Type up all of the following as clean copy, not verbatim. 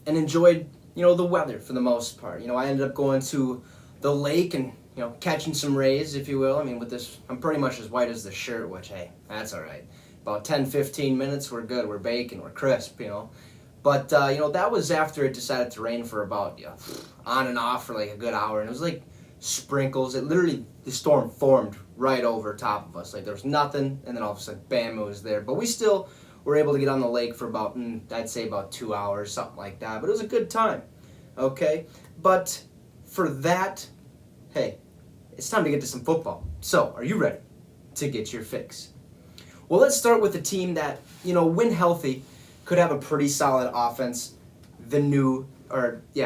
and enjoyed, the weather for the most part. I ended up going to the lake and, catching some rays, if you will. I mean, with this, I'm pretty much as white as the shirt, which, hey, that's all right. About 10, 15 minutes, we're good. We're baking, we're crisp. But, that was after it decided to rain for about, on and off for like a good hour. And it was like sprinkles. It literally, the storm formed right over top of us. Like there was nothing, and then all of a sudden, bam, it was there. But we still were able to get on the lake for about, I'd say about 2 hours, something like that. But it was a good time, okay? But for that, hey, it's time to get to some football. So, are you ready to get your fix? Well, let's start with a team that, when healthy, could have a pretty solid offense. Healthy,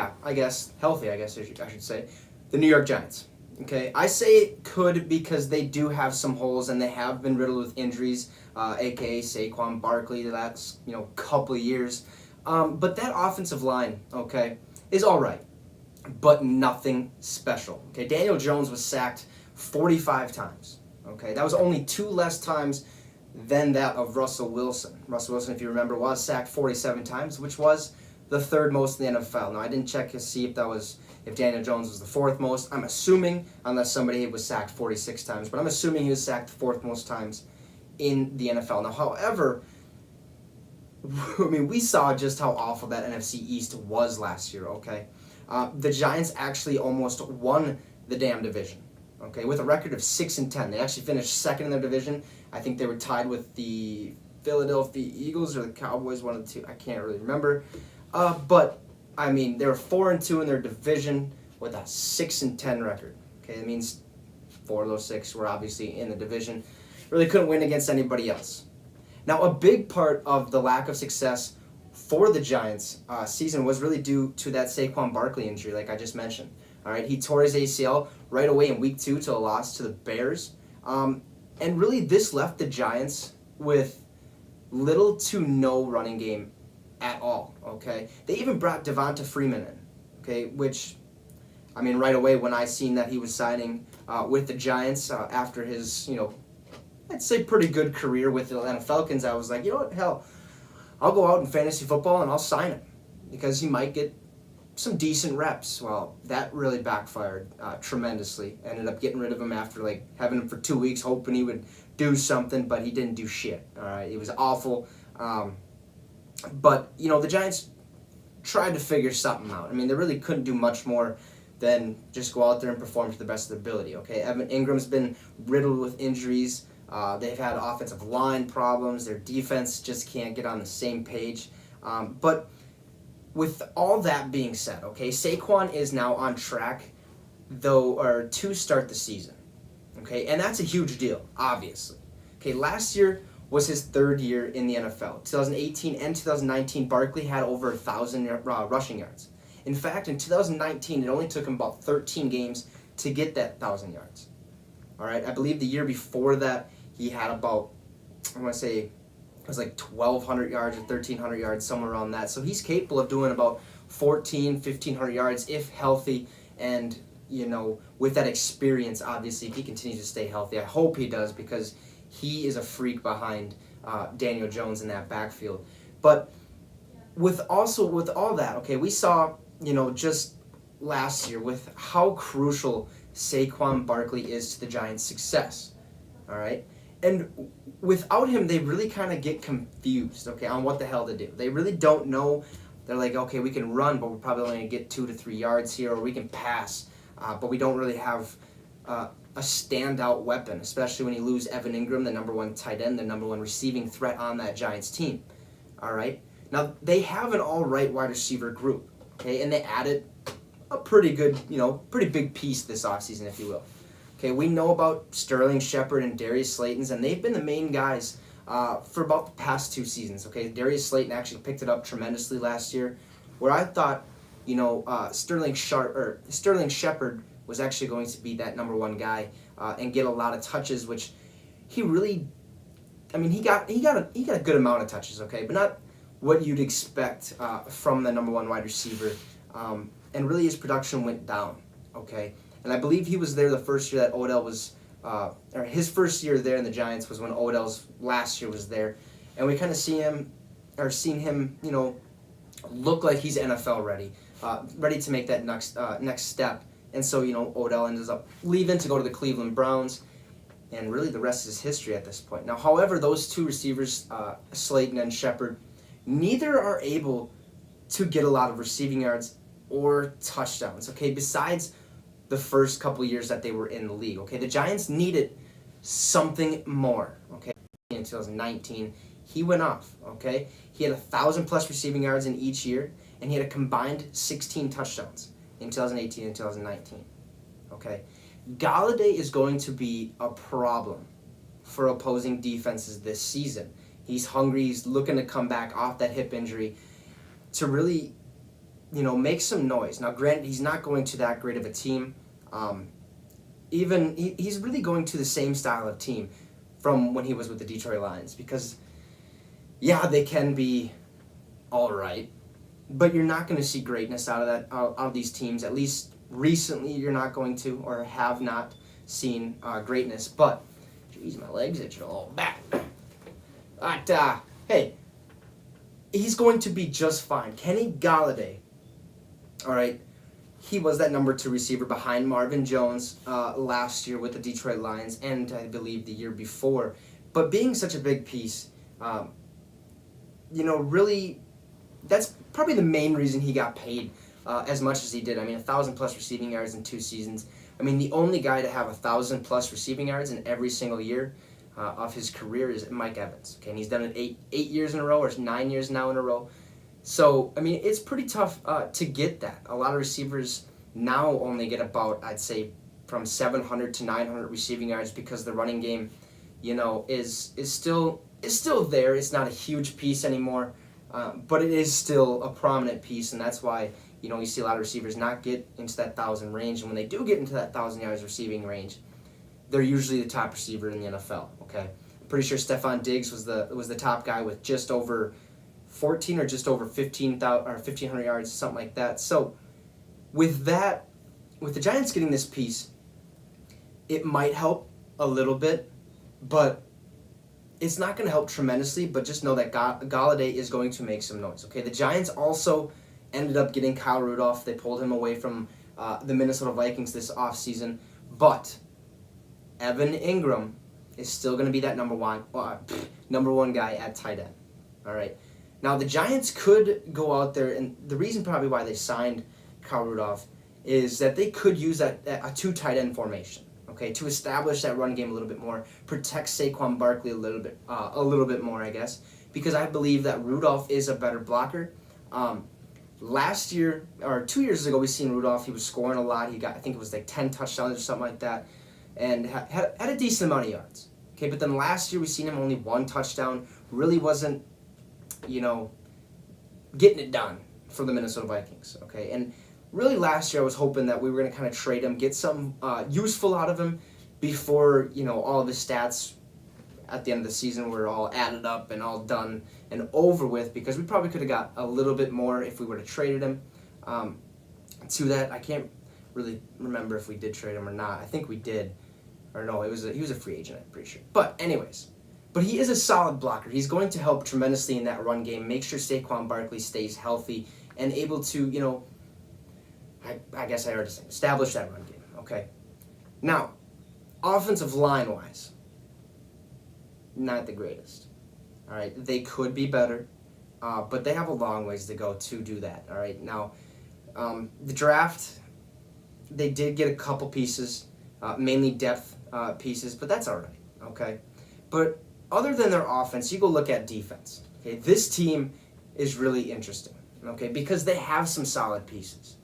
I should say. The New York Giants. Okay, I say it could because they do have some holes and they have been riddled with injuries, aka Saquon Barkley the last couple of years. But that offensive line, okay, is all right, but nothing special. Okay, Daniel Jones was sacked 45 times. Okay, that was only 2 less times than that of Russell Wilson. Russell Wilson, if you remember, was sacked 47 times, which was the 3rd most in the NFL. Now, I didn't check to see if Daniel Jones was the 4th most. I'm assuming, unless somebody was sacked 46 times, but I'm assuming he was sacked the 4th most times in the NFL. Now, however, we saw just how awful that NFC East was last year, okay? The Giants actually almost won the damn division, okay, with a record of 6-10. They actually finished 2nd in their division. I think they were tied with the Philadelphia Eagles or the Cowboys, one of the two. I can't really remember. But they were 4-2 in their division with a 6-10 record. Okay, that means 4 of those 6 were obviously in the division. Really couldn't win against anybody else. Now, a big part of the lack of success for the Giants season was really due to that Saquon Barkley injury, like I just mentioned. All right, he tore his ACL right away in Week 2 to a loss to the Bears. And really, this left the Giants with little to no running game at all, okay? They even brought Devonta Freeman in, okay, which, right away when I seen that he was signing with the Giants after his, I'd say pretty good career with the Atlanta Falcons, I was like, you know what, hell, I'll go out in fantasy football and I'll sign him because he might get some decent reps. Well, that really backfired tremendously. Ended up getting rid of him after having him for 2 weeks, hoping he would do something, but he didn't do shit. All right, it was awful. But the Giants tried to figure something out. They really couldn't do much more than just go out there and perform to the best of their ability. Okay, Evan Ingram's been riddled with injuries. They've had offensive line problems. Their defense just can't get on the same page. But with all that being said, okay, Saquon is now on track, to start the season. Okay, and that's a huge deal, obviously. Okay, last year was his 3rd year in the NFL. 2018 and 2019, Barkley had over 1,000 rushing yards. In fact, in 2019, it only took him about 13 games to get that 1,000 yards. All right, I believe the year before that, he had about, I want to say, it was like 1,200 yards or 1,300 yards, somewhere around that. So he's capable of doing about 1,500 yards if healthy. And, with that experience, obviously, if he continues to stay healthy, I hope he does because he is a freak behind Daniel Jones in that backfield. But with all that, okay, we saw, just last year with how crucial Saquon Barkley is to the Giants' success. All right? And without him, they really kind of get confused, okay, on what the hell to do. They really don't know. They're like, okay, we can run, but we're probably only going to get 2 to 3 yards here, or we can pass, but we don't really have a standout weapon, especially when you lose Evan Ingram, the number 1 tight end, the number 1 receiving threat on that Giants team. All right? Now, they have an all right wide receiver group, okay, and they added a pretty good, pretty big piece this offseason, if you will. Okay, we know about Sterling Shepard and Darius Slayton, and they've been the main guys for about the past 2 seasons. Okay, Darius Slayton actually picked it up tremendously last year, where I thought, Sterling Shepard was actually going to be that number 1 guy and get a lot of touches, which he really, he got a good amount of touches, okay, but not what you'd expect from the number 1 wide receiver, and really his production went down, okay. And I believe he was there the first year that Odell was, or his first year there in the Giants was when Odell's last year was there. And we kind of seen him, look like he's NFL ready, ready to make that next step. And so, Odell ends up leaving to go to the Cleveland Browns, and really the rest is history at this point. Now, however, those two receivers, Slayton and Shepard, neither are able to get a lot of receiving yards or touchdowns, okay, besides the first couple years that they were in the league, okay? The Giants needed something more, okay? In 2019, he went off, okay? He had 1,000+ receiving yards in each year, and he had a combined 16 touchdowns in 2018 and 2019, okay? Galladay is going to be a problem for opposing defenses this season. He's hungry. He's looking to come back off that hip injury to really, make some noise. Now, granted, he's not going to that great of a team. He's really going to the same style of team from when he was with the Detroit Lions because, yeah, they can be all right, but you're not going to see greatness out of these teams. At least recently, you're not going to, or have not seen greatness. But, geez, my legs itch a little bad. But, hey, he's going to be just fine. Kenny Galladay, all right, he was that number 2 receiver behind Marvin Jones last year with the Detroit Lions, and I believe the year before. But being such a big piece, really, that's probably the main reason he got paid as much as he did. I mean, 1,000+ receiving yards in 2 seasons. I mean, the only guy to have 1,000+ receiving yards in every single year of his career is Mike Evans. Okay, and he's done it eight years in a row, or 9 years now in a row. So, I mean, it's pretty tough to get that. A lot of receivers now only get about, I'd say, from 700 to 900 receiving yards because the running game, is still there. It's not a huge piece anymore, but it is still a prominent piece, and that's why, you see a lot of receivers not get into that 1,000 range, and when they do get into that 1,000 yards receiving range, they're usually the top receiver in the NFL, okay? I'm pretty sure Stephon Diggs was the top guy with just over 14 or just over 1,500 yards, something like that. So with the Giants getting this piece, it might help a little bit, but it's not going to help tremendously. But just know that Galladay is going to make some noise. Okay, the Giants also ended up getting Kyle Rudolph. They pulled him away from the Minnesota Vikings this offseason, but Evan Ingram is still going to be that number one guy at tight end. All right. Now, the Giants could go out there, and the reason probably why they signed Kyle Rudolph is that they could use a 2 tight end formation, okay, to establish that run game a little bit more, protect Saquon Barkley a little bit more, I guess, because I believe that Rudolph is a better blocker. Last year, or 2 years ago, we seen Rudolph. He was scoring a lot. He got, I think it was like 10 touchdowns or something like that, and had a decent amount of yards. Okay, but then last year we seen him only 1 touchdown. Really wasn't, getting it done for the Minnesota Vikings, okay? And really last year I was hoping that we were going to kind of trade him, get some useful out of him before, all of his stats at the end of the season were all added up and all done and over with, because we probably could have got a little bit more if we would have traded him. To that, I can't really remember if we did trade him or not. I think we did. Or no, he was a free agent, I'm pretty sure. But anyways, but he is a solid blocker. He's going to help tremendously in that run game, make sure Saquon Barkley stays healthy and able to, I guess I already said, establish that run game, okay? Now, offensive line-wise, not the greatest, all right? They could be better, but they have a long ways to go to do that, all right? Now, the draft, they did get a couple pieces, mainly depth pieces, but that's all right, okay? But other than their offense, you go look at defense. Okay, this team is really interesting. Okay, because they have some solid pieces.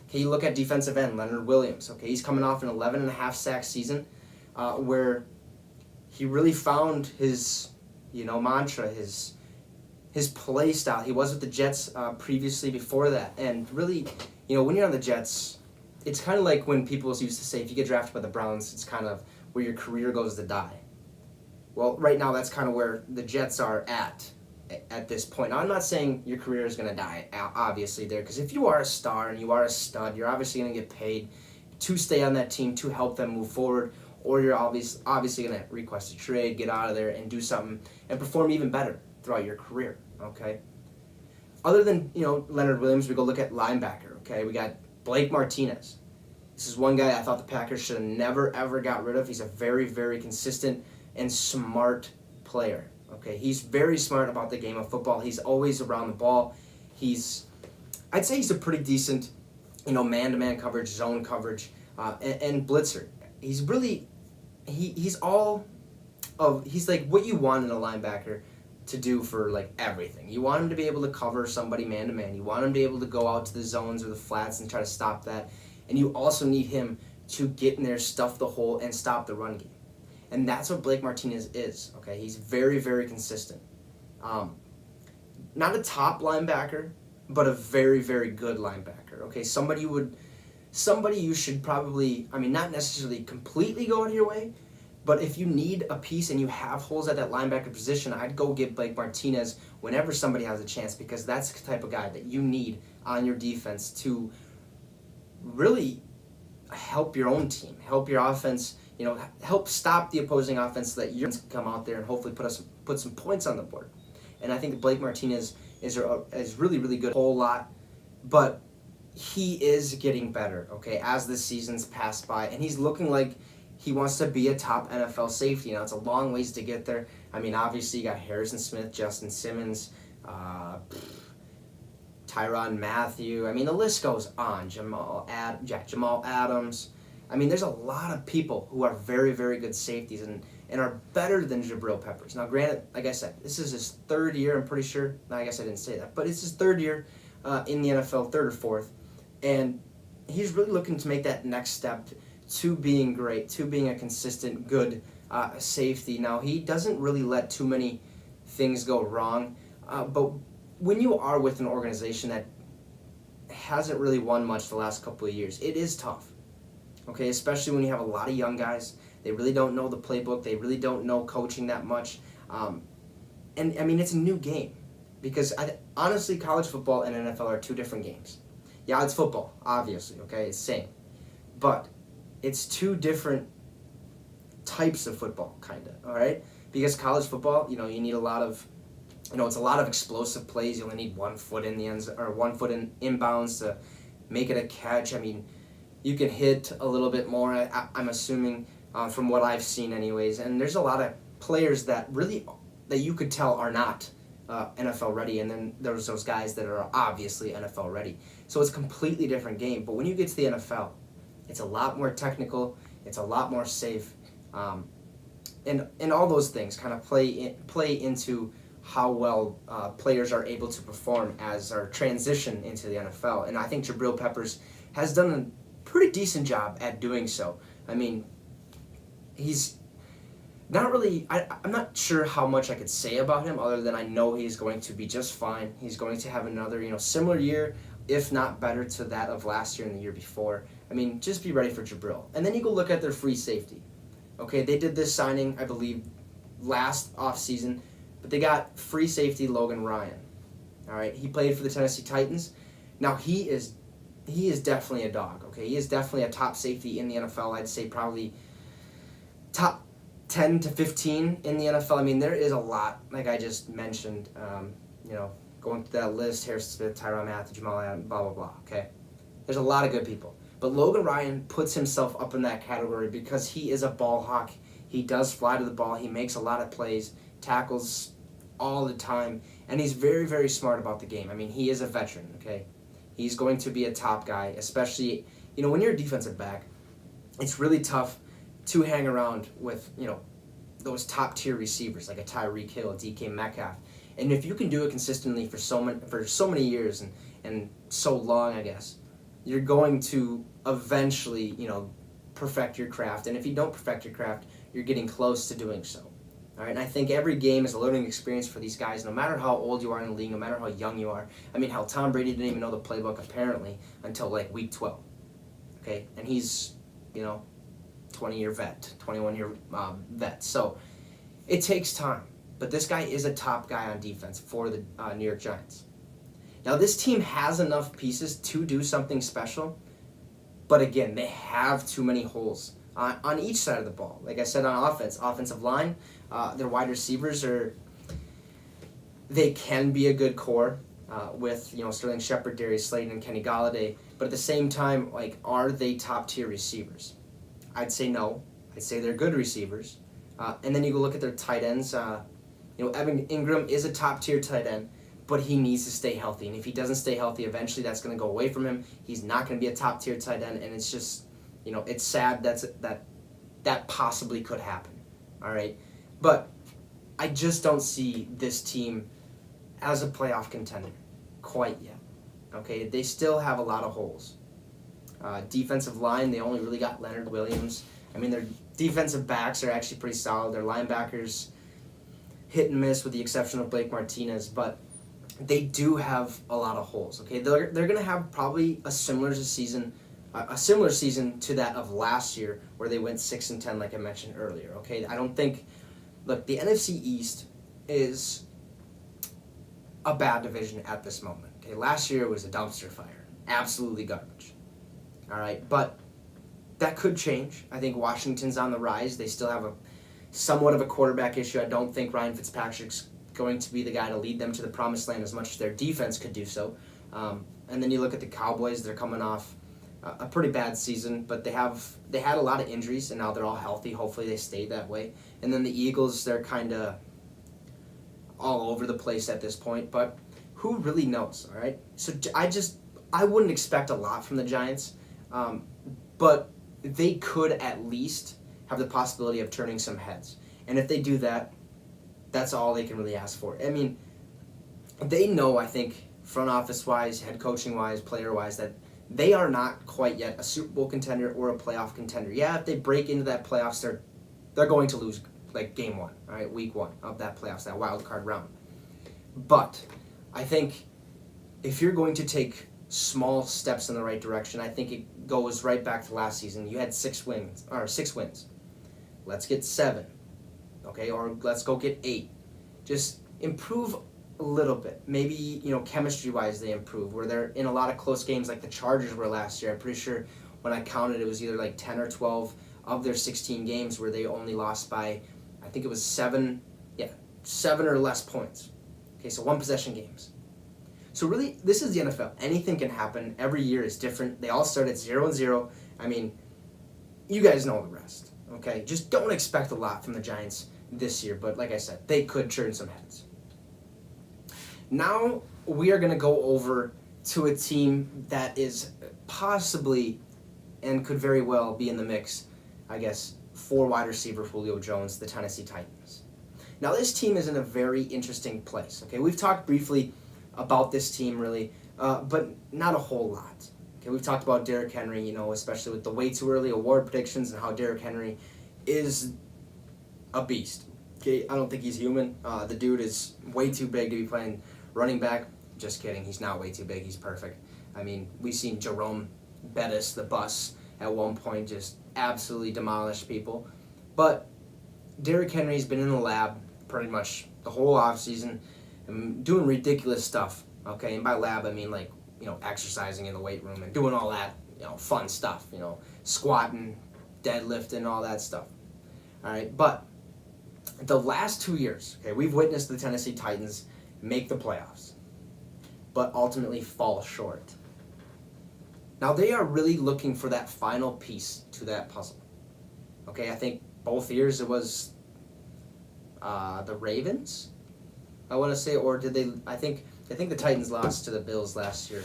Okay, you look at defensive end Leonard Williams. Okay, he's coming off an 11.5 sack season, where he really found his, mantra, his play style. He was with the Jets previously before that, and really, when you're on the Jets, it's kind of like when people used to say, if you get drafted by the Browns, it's kind of where your career goes to die. Well, right now that's kind of where the Jets are at this point. Now, I'm not saying your career is going to die, obviously, there, because if you are a star and you are a stud, you're obviously going to get paid to stay on that team, to help them move forward, or you're obviously going to request a trade, get out of there, and do something, and perform even better throughout your career, okay? Other than, Leonard Williams, we go look at linebacker, okay? We got Blake Martinez. This is one guy I thought the Packers should have never, ever got rid of. He's a very, very consistent and smart player, okay? He's very smart about the game of football. He's always around the ball. I'd say he's a pretty decent, man-to-man coverage, zone coverage, and blitzer. He's really, he's like what you want in a linebacker to do for like everything. You want him to be able to cover somebody man-to-man. You want him to be able to go out to the zones or the flats and try to stop that. And you also need him to get in there, stuff the hole, and stop the run game. And that's what Blake Martinez is, okay? He's very, very consistent. Not a top linebacker, but a very, very good linebacker, okay? Somebody you should probably, not necessarily completely go out of your way, but if you need a piece and you have holes at that linebacker position, I'd go get Blake Martinez whenever somebody has a chance, because that's the type of guy that you need on your defense to really help your own team, help your offense, help stop the opposing offense so that you can come out there and hopefully put some points on the board. And I think that Blake Martinez is really, really good a whole lot, but he is getting better, okay, as the seasons pass by, and he's looking like he wants to be a top NFL safety. Now, it's a long ways to get there. Obviously, you got Harrison Smith, Justin Simmons, Tyrann Mathieu. The list goes on. Jamal Adams. There's a lot of people who are very, very good safeties and are better than Jabril Peppers. Now, granted, like I said, this is his third year, I'm pretty sure. I guess I didn't say that, but it's his third year in the NFL, third or fourth, and he's really looking to make that next step to being great, to being a consistent, good safety. Now, he doesn't really let too many things go wrong, but when you are with an organization that hasn't really won much the last couple of years, it is tough, okay, especially when you have a lot of young guys. They really don't know the playbook. They really don't know coaching that much. And it's a new game, because honestly, college football and NFL are two different games. Yeah, it's football, obviously, okay, it's the same. But it's two different types of football, kind of, all right? Because college football, you need a lot of, it's a lot of explosive plays. You only need 1 foot in the end, or 1 foot in inbounds to make it a catch. You can hit a little bit more, I'm assuming, from what I've seen anyways. And there's a lot of players that you could tell are not NFL ready, and then there's those guys that are obviously NFL ready. So it's a completely different game. But when you get to the NFL, it's a lot more technical, it's a lot more safe, and all those things kind of play into how well players are able to perform as our transition into the NFL. And I think Jabril Peppers has done a pretty decent job at doing so. He's not really, I'm not sure how much I could say about him other than I know he's going to be just fine. He's going to have another, similar year, if not better to that of last year and the year before. Just be ready for Jabril. And then you go look at their free safety. Okay, they did this signing, I believe, last offseason, but they got free safety Logan Ryan. All right, he played for the Tennessee Titans. Now, he is definitely a dog, okay? He is definitely a top safety in the NFL. I'd say probably top 10 to 15 in the NFL. There is a lot, like I just mentioned, going through that list, Harrison Smith, Tyrann Mathieu, Jamal Adams, blah, blah, blah, okay? There's a lot of good people. But Logan Ryan puts himself up in that category because he is a ball hawk. He does fly to the ball. He makes a lot of plays, tackles all the time, and he's very, very smart about the game. He is a veteran, okay? He's going to be a top guy, especially, when you're a defensive back, it's really tough to hang around with, those top-tier receivers like a Tyreek Hill, a DK Metcalf. And if you can do it consistently for so many years and so long, I guess, you're going to eventually, perfect your craft. And if you don't perfect your craft, you're getting close to doing so. All right, and I think every game is a learning experience for these guys, no matter how old you are in the league, no matter how young you are. Hell, Tom Brady didn't even know the playbook, apparently, until, week 12. Okay, and he's, 20-year vet, 21-year vet. So it takes time. But this guy is a top guy on defense for the New York Giants. Now, this team has enough pieces to do something special, but again, they have too many holes on each side of the ball. Like I said, on offensive line, their wide receivers they can be a good core, with Sterling Shepard, Darius Slayton, and Kenny Galladay. But at the same time, like, are they top tier receivers? I'd say no. I'd say they're good receivers. And then you go look at their tight ends. Evan Ingram is a top tier tight end, but he needs to stay healthy. And if he doesn't stay healthy, eventually that's going to go away from him. He's not going to be a top tier tight end, and it's just, it's sad that possibly could happen. All right, but I just don't see this team as a playoff contender quite yet. Okay, they still have a lot of holes. Defensive line, they only really got Leonard Williams. I mean, their defensive backs are actually pretty solid. Their linebackers, hit and miss with the exception of Blake Martinez, but they do have a lot of holes. Okay, they're going to have probably a similar season to that of last year, where they went 6-10, like I mentioned earlier. Okay, I don't think. Look, the NFC East is a bad division at this moment. Okay, last year it was a dumpster fire, absolutely garbage. All right, but that could change. I think Washington's on the rise. They still have somewhat of a quarterback issue. I don't think Ryan Fitzpatrick's going to be the guy to lead them to the promised land as much as their defense could do so. And then you look at the Cowboys; they're coming off a pretty bad season, but they had a lot of injuries, and now they're all healthy. Hopefully, they stay that way. And then the Eagles, they're kind of all over the place at this point, but who really knows? All right, so I wouldn't expect a lot from the Giants, but they could at least have the possibility of turning some heads. And if they do that, that's all they can really ask for. I mean, they know, I think, front office-wise, head coaching-wise, player-wise, that they are not quite yet a Super Bowl contender or a playoff contender. Yeah, if they break into that playoffs, they're going to lose, like, game one, all right, week one of that playoffs, that wild card round. But I think if you're going to take small steps in the right direction, I think it goes right back to last season. You had 6 wins. Let's get 7, okay, or let's go get 8. Just improve a little bit. Maybe, chemistry-wise they improve, where they're in a lot of close games like the Chargers were last year. I'm pretty sure when I counted it was either like 10 or 12 of their 16 games where they only lost by, I think it was 7 or less points. Okay, so 1 possession games. So really, this is the NFL. Anything can happen. Every year is different. They all start at 0-0. I mean, you guys know the rest. Okay, just don't expect a lot from the Giants this year. But like I said, they could turn some heads. Now we are going to go over to a team that is possibly and could very well be in the mix, I guess, for wide receiver Julio Jones, the Tennessee Titans. Now this team is in a very interesting place. Okay, we've talked briefly about this team, really, but not a whole lot. Okay, we've talked about Derrick Henry, especially with the way too early award predictions and how Derrick Henry is a beast. Okay, I don't think he's human. The dude is way too big to be playing running back. Just kidding. He's not way too big. He's perfect. I mean, we've seen Jerome Bettis, the bus, at one point just absolutely demolish people. But Derrick Henry's been in the lab pretty much the whole offseason and doing ridiculous stuff. Okay, and by lab I mean like, exercising in the weight room and doing all that, fun stuff, squatting, deadlifting, all that stuff. All right, but the last 2 years, okay, we've witnessed the Tennessee Titans make the playoffs, but ultimately fall short. Now they are really looking for that final piece to that puzzle. Okay, I think both years it was the Ravens, I want to say, or did they? I think the Titans lost to the Bills last year,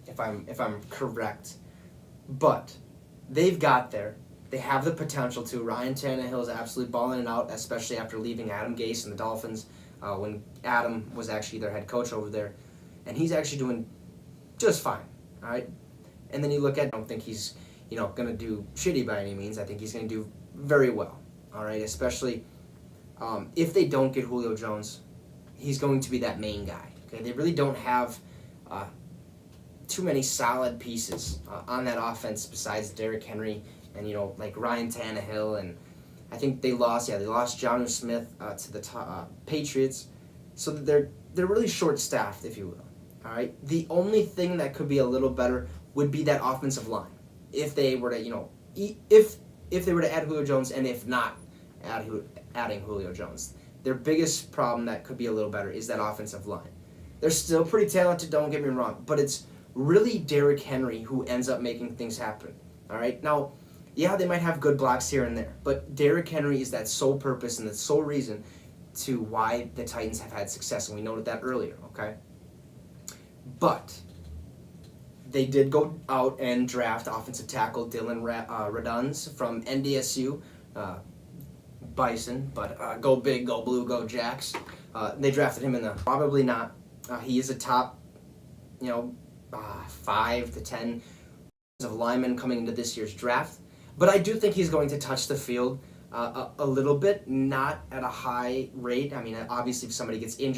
if I'm correct. But they've got there. They have the potential to. Ryan Tannehill is absolutely balling it out, especially after leaving Adam Gase and the Dolphins when Adam was actually their head coach over there, and he's actually doing just fine. All right, and then you look at. I don't think he's going to do shitty by any means. I think he's going to do very well. All right, especially. If they don't get Julio Jones, he's going to be that main guy. Okay, they really don't have too many solid pieces on that offense besides Derrick Henry and like Ryan Tannehill, and I think they lost Jonnu Smith to the Patriots, so they're really short-staffed, if you will. All right, the only thing that could be a little better would be that offensive line if they were to if they were to add Julio Jones, and if not adding Julio Jones. Their biggest problem that could be a little better is that offensive line. They're still pretty talented, don't get me wrong, but it's really Derrick Henry who ends up making things happen. All right? Now, yeah, they might have good blocks here and there, but Derrick Henry is that sole purpose and the sole reason to why the Titans have had success, and we noted that earlier, okay? But they did go out and draft offensive tackle Dylan Raduns from NDSU, Bison, but go big, go blue, go Jacks. They drafted him in the probably not. He is a top, 5 to 10 of linemen coming into this year's draft. But I do think he's going to touch the field a little bit, not at a high rate. I mean, obviously, if somebody gets injured.